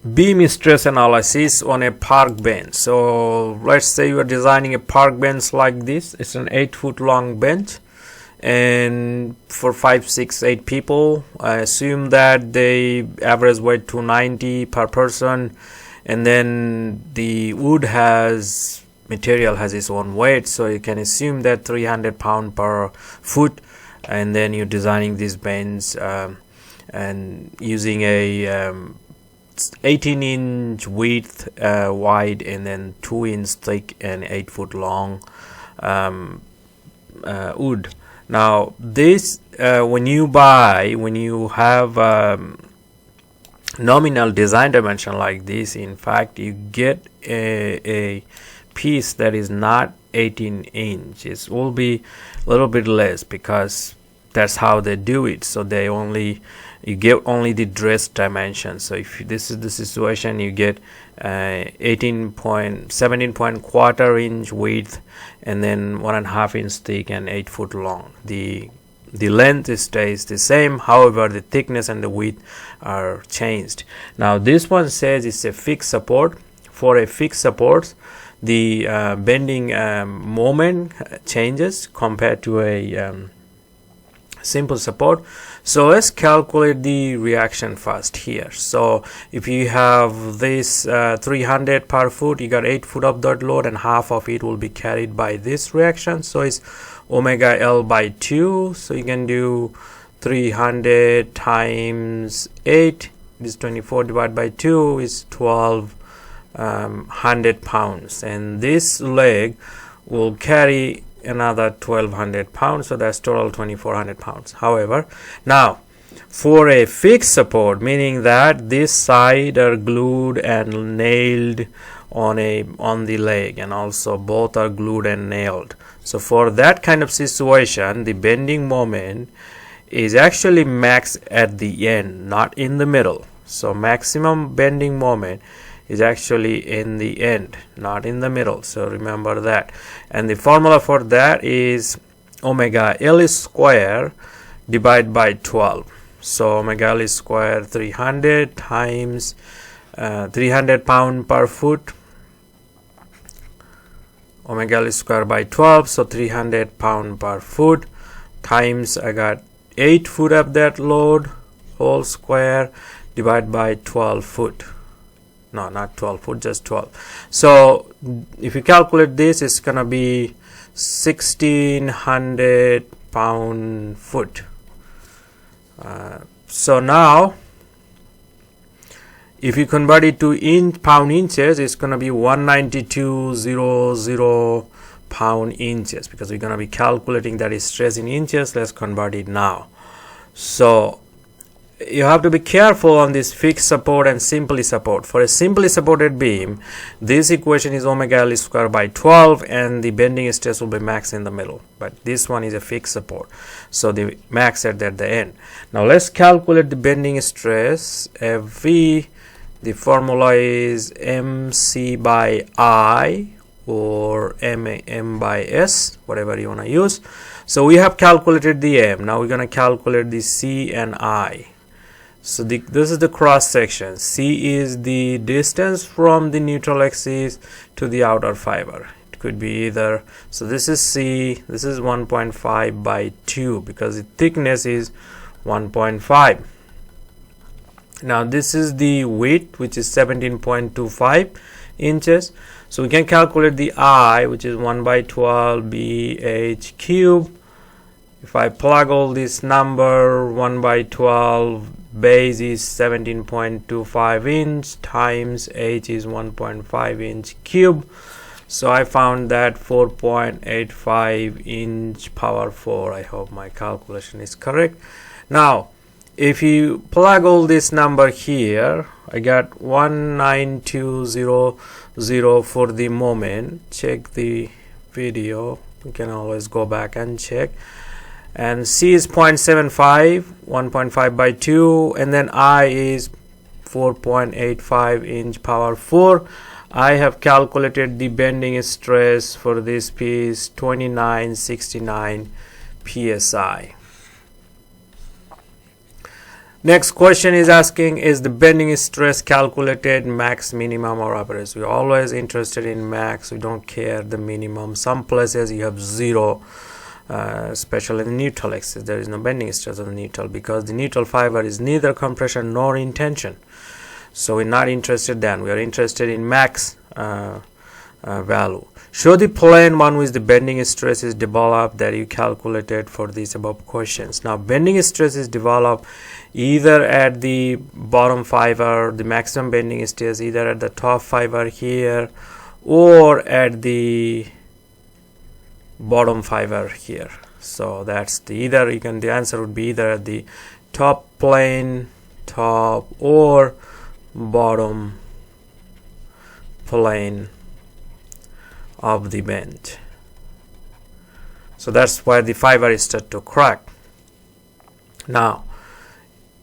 beam stress analysis on a park bench. So let's say you are designing a park bench like this. It's an 8-foot long bench, and for 5, 6, 8 people, I assume that they average weight 290 per person, and then the wood material has its own weight, so you can assume that 300 pound per foot. And then you're designing this bench and using a 18-inch width wide, and then 2-inch thick and 8-foot long wood. Now this when you have nominal design dimension like this, in fact you get a piece that is not 18 inches. It will be a little bit less because that's how they do it. So you get only the dress dimension. So if this is the situation, you get 17.25 inch width, and then 1.5 inch thick and 8 foot long. The length stays the same, however the thickness and the width are changed. Now this one says it's a fixed support. For a fixed support, the bending moment changes compared to a simple support. So let's calculate the reaction first here. So if you have this 300 per foot, you got 8 foot of that load, and half of it will be carried by this reaction. So it's omega L by 2. So you can do 300 times 8 is 24 divided by 2 is 1200 pounds, and this leg will carry another 1200 pounds, so that's total 2400 pounds. However, now for a fixed support, meaning that this side are glued and nailed on the leg, and also both are glued and nailed. So for that kind of situation, the bending moment is actually max at the end, not in the middle. So maximum bending moment is actually in the end, not in the middle. So remember that. And the formula for that is omega L square divided by 12. So omega L square 300 times 300 pound per foot, omega L square by 12, so 300 pound per foot, times I got 8 foot of that load whole square divided by 12 foot. No, not 12 foot, just 12. So if you calculate this, it's gonna be 1600 pound foot. So now if you convert it to pound inches, it's gonna be 192.00 pound inches, because we're gonna be calculating that is stress in inches. Let's convert it now. So you have to be careful on this fixed support and simply support. For a simply supported beam, this equation is omega L square by 12, and the bending stress will be max in the middle. But this one is a fixed support, so the max at the end. Now let's calculate the bending stress. The formula is MC by I or M by S, whatever you want to use. So we have calculated the M. Now we're going to calculate the C and I. So this is the cross section. C is the distance from the neutral axis to the outer fiber. It could be either, so this is C, this is 1.5 by 2, because the thickness is 1.5. Now this is the width, which is 17.25 inches. So we can calculate the I, which is 1 by 12 BH cube. If I plug all this number, 1 by 12 base is 17.25 inch times h is 1.5 inch cube. So I found that 4.85 inch power 4. I hope my calculation is correct. Now if you plug all this number here, I got 19200 for the moment. Check the video, you can always go back and check. And C is 0.75, 1.5 by 2, and then I is 4.85 inch power 4. I have calculated the bending stress for this piece, 2969 psi. Next question is asking, is the bending stress calculated max, minimum, or average? We're always interested in max. We don't care the minimum. Some places you have zero, especially in the neutral axis. There is no bending stress on the neutral because the neutral fiber is neither compression nor in tension. So we're not interested then. We are interested in max value. Show the plane on which the bending stress is developed that you calculated for these above questions. Now, bending stress is developed either at the bottom fiber, the maximum bending stress, either at the top fiber here or at the bottom fiber here. So that's the answer would be either at the top plane, top, or bottom plane of the bend. So that's why the fiber is start to crack. Now,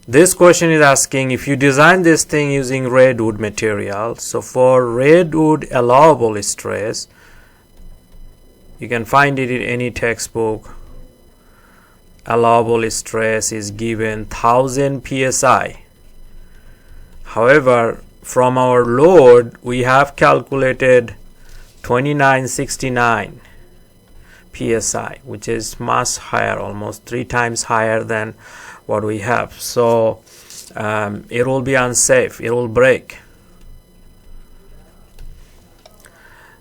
this question is asking, if you design this thing using redwood material, so for redwood allowable stress, you can find it in any textbook. Allowable stress is given 1000 psi. However, from our load, we have calculated 2969 psi, which is much higher, almost 3 times higher than what we have. So it will be unsafe, it will break.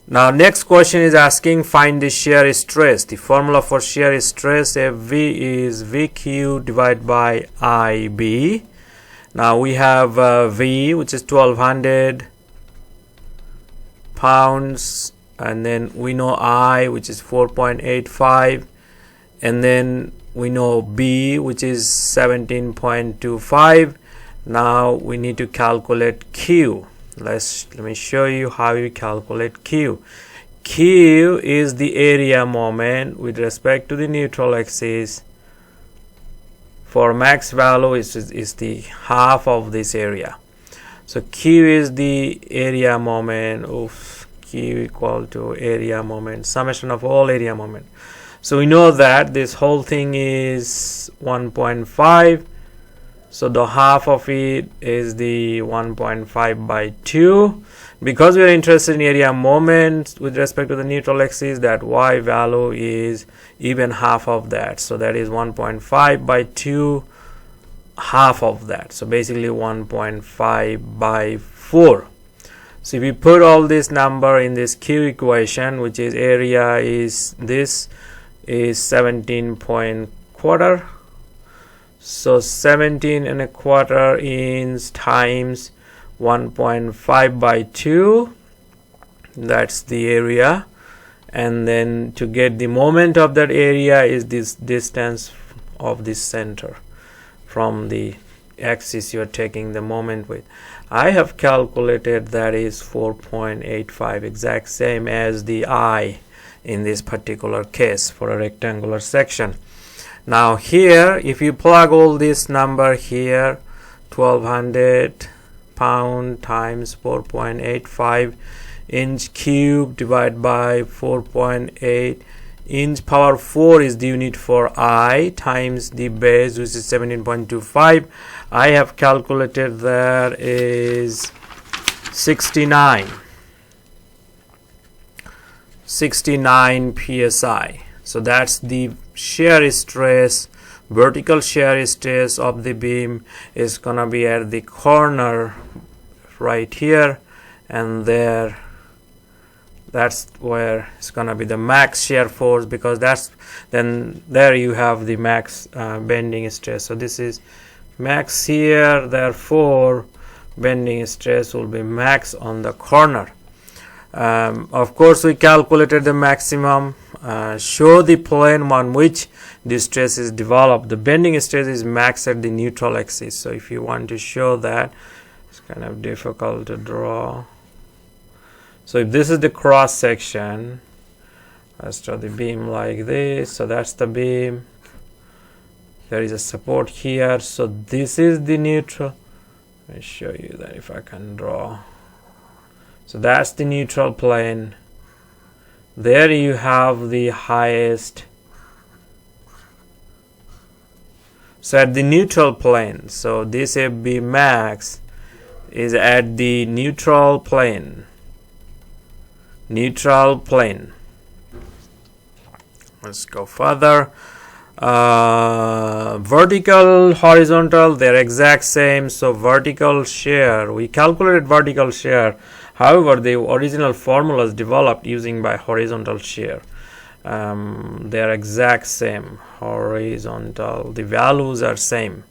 Now next question is asking, find the shear stress. The formula for shear stress, FV, is VQ divided by IB. Now we have V, which is 1200 pounds, and then we know I, which is 4.85, and then we know B, which is 17.25. Now we need to calculate Q. Let me show you how you calculate Q. Q is the area moment with respect to the neutral axis. For max value is the half of this area. So Q is the area moment of Q equal to area moment, summation of all area moment. So we know that this whole thing is 1.5. So the half of it is the 1.5 by 2. Because we are interested in area moment with respect to the neutral axis, that Y value is even half of that. So that is 1.5 by 2, half of that. So basically 1.5 by 4. So if we put all this number in this Q equation, which is area is this is 17.25. So 17.25 inch times 1.5 by 2, that's the area, and then to get the moment of that area is this distance of this center from the axis you're taking the moment with. I have calculated that is 4.85, exact same as the I in this particular case for a rectangular section. Now here, if you plug all this number here, 1200 pound times 4.85 inch cube divided by 4.8 inch power 4 is the unit for I times the base, which is 17.25. I have calculated that is 69 psi. So that's the shear stress. Vertical shear stress of the beam is gonna be at the corner right here and there. That's where it's gonna be the max shear force, because that's then there you have the max bending stress. So this is max here, therefore bending stress will be max on the corner. Of course, we calculated the maximum. Show the plane on which the stress is developed. The bending stress is max at the neutral axis. So if you want to show that, it's kind of difficult to draw. So if this is the cross section, let's draw the beam like this. So that's the beam. There is a support here. So this is the neutral. Let me show you that if I can draw. So that's the neutral plane. There you have the highest So at the neutral plane, so this FB max is at the neutral plane. Let's go further. Vertical, horizontal, they're exact same. So vertical shear, we calculated vertical shear. However, the original formula is developed using by horizontal shear. They're exact same. Horizontal, the values are same.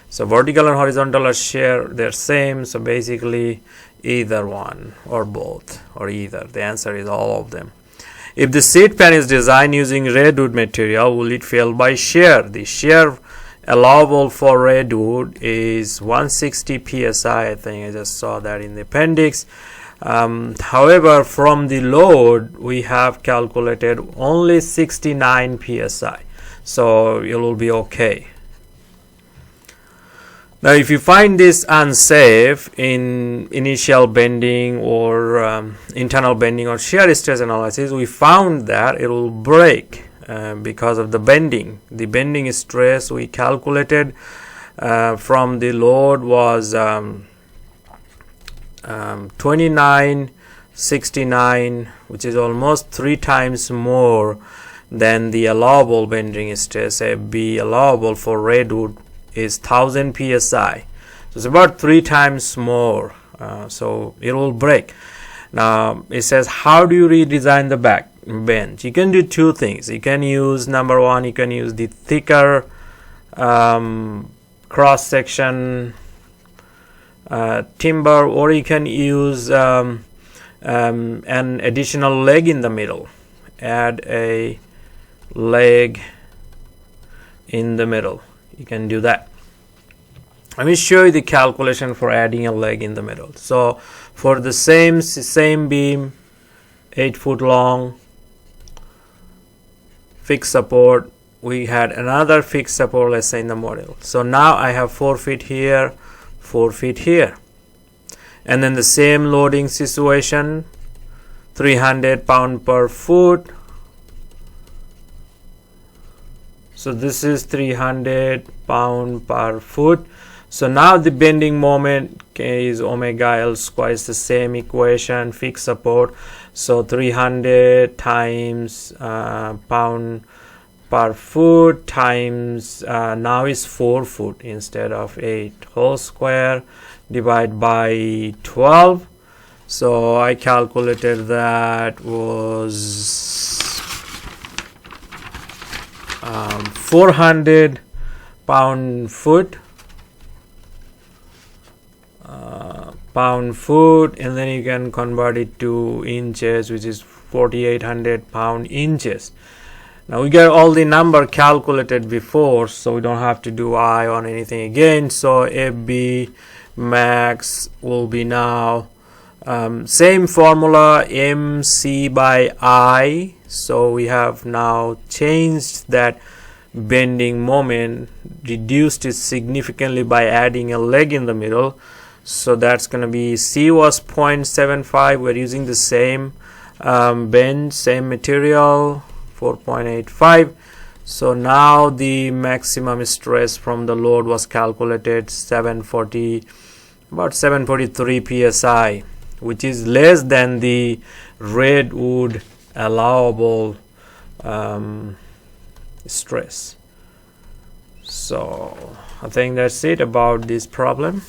So vertical and horizontal are shear, they're same. So basically either one or both or either. The answer is all of them. If the seat pan is designed using redwood material, will it fail by shear? The shear allowable for redwood is 160 psi. I think I just saw that in the appendix. However, from the load, we have calculated only 69 psi. So it will be okay. Now, if you find this unsafe in initial bending or internal bending or shear stress analysis, we found that it will break because of the bending. The bending stress we calculated from the load was 2969, which is almost 3 times more than the allowable bending stress. FB allowable for redwood is 1000 psi, so it's about 3 times more. So it will break. Now it says, how do you redesign the back bench? You can do 2 things. You can use, number 1, you can use the thicker cross section timber, or you can use an additional leg in the middle. Add a leg in the middle. You can do that. Let me show you the calculation for adding a leg in the middle. So for the same beam, 8 foot long, fixed support, we had another fixed support, let's say in the model. So now I have 4 feet here, 4 feet here, and then the same loading situation, 300 pound per foot. So this is 300 pound per foot. So now the bending moment is omega L square, is the same equation, fixed support. So 300 times pound per foot times now is 4 foot instead of 8 whole square, divide by 12. So I calculated that was 400 pound foot, and then you can convert it to inches, which is 4800 pound inches. Now we got all the number calculated before, so we don't have to do I on anything again. So FB max will be now same formula, MC by I. So we have now changed that bending moment, reduced it significantly by adding a leg in the middle. So that's going to be, C was 0.75. we're using the same bend, same material, 4.85. so now the maximum stress from the load was calculated about 743 psi, which is less than the redwood allowable stress. So I think that's it about this problem.